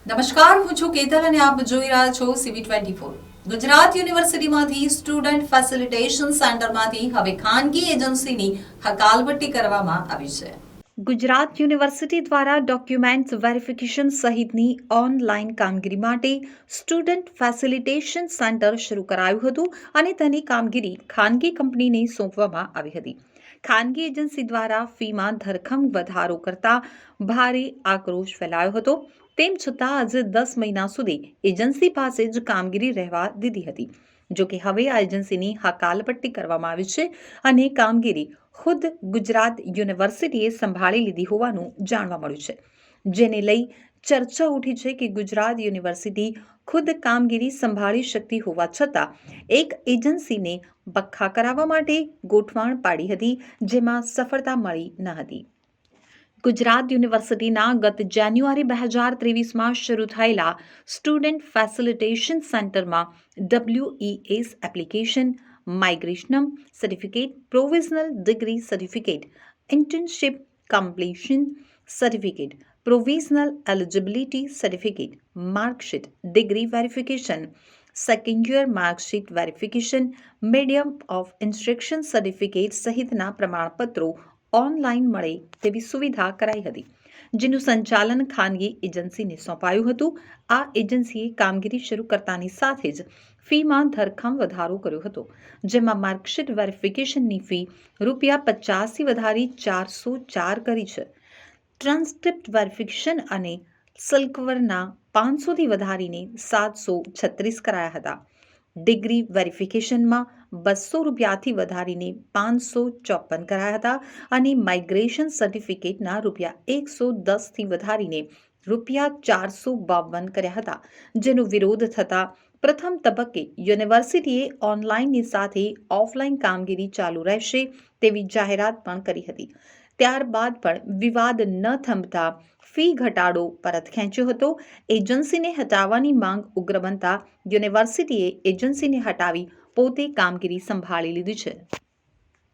નમસ્કાર, હું છું કેતલ અને આપ જોઈ રહ્યા છો CV24. ગુજરાત યુનિવર્સિટીમાંથી સ્ટુડન્ટ ફેસિલિટેશન સેન્ટરમાંથી હવે ખાનગી એજન્સીની હકાલપટ્ટી કરવામાં આવી છે. ગુજરાત યુનિવર્સિટી દ્વારા ડોક્યુમેન્ટ વેરિફિકેશન સહિતની ઓનલાઈન કામગીરી માટે સ્ટુડન્ટ ફેસિલિટેશન સેન્ટર શરૂ કરાયું હતું અને તેની કામગીરી ખાનગી કંપનીને સોંપવામાં આવી હતી. ખાનગી એજન્સી દ્વારા ફીમાં ધરખમ વધારો કરતા ભારે આક્રોશ ફેલાયો હતો. તેમ છતાં આજે 10 મહિના સુધી એજન્સી પાસે જ કામગીરી રહેવા દીધી હતી. જોકે હવે આ એજન્સીની હકાલપટ્ટી કરવામાં આવી છે અને કામગીરી ખુદ ગુજરાત યુનિવર્સિટીએ સંભાળી લીધી હોવાનું જાણવા મળ્યું છે. જેને લઈ ચર્ચા ઉઠી છે કે ગુજરાત યુનિવર્સિટી ખુદ કામગીરી સંભાળી શકતી હોવા છતાં એક એજન્સીને બખ્ખા કરાવવા માટે ગોઠવણ પાડી હતી, જેમાં સફળતા મળી ન હતી. ગુજરાત યુનિવર્સિટીના ગત જાન્યુઆરી 2023માં શરૂ થયેલા સ્ટુડન્ટ ફેસિલિટેશન સેન્ટરમાં WES એપ્લિકેશન, માઇગ્રેશનમ certificate, provisional degree certificate, internship completion certificate, provisional eligibility certificate, marksheet, degree verification, second year marksheet verification, medium of instruction certificate સહિતના પ્રમાણપત્રો ઓનલાઈન મળે તેવી સુવિધા કરાઈ હતી, જેનું સંચાલન ખાનગી એજન્સીને સોંપાયું હતું. આ એજન્સીએ કામગીરી શરૂ કરતાની સાથે જ ફીમાં ધરખમ વધારો કર્યો હતો, જેમાં માર્કશીટ વેરિફિકેશનની ફી ₹50થી વધારી 404 કરી છે. ટ્રાન્સક્રિપ્ટ વેરિફિકેશન અને સિલ્કવરના 500થી વધારીને 736 કરાયા હતા. ડિગ્રી વેરિફિકેશનમાં ₹200થી વધારીને 554 કરાયા હતા અને માઇગ્રેશન સર્ટિફિકેટના ₹110થી વધારીને ₹452 કર્યા હતા, જેનો વિરોધ થતાં પ્રથમ તબક્કે યુનિવર્સિટીએ ઓનલાઈનની સાથે ઓફલાઈન કામગીરી ચાલુ રહેશે તેવી જાહેરાત પણ કરી હતી. ત્યારબાદ પણ વિવાદ ન થંભતા ફી ઘટાડો પરત ખેંચ્યો હતો. એજન્સીને હટાવવાની માંગ ઉગ્ર બનતા યુનિવર્સિટીએ એજન્સીને હટાવી પોતે કામગીરી સંભાળી લીધી છે.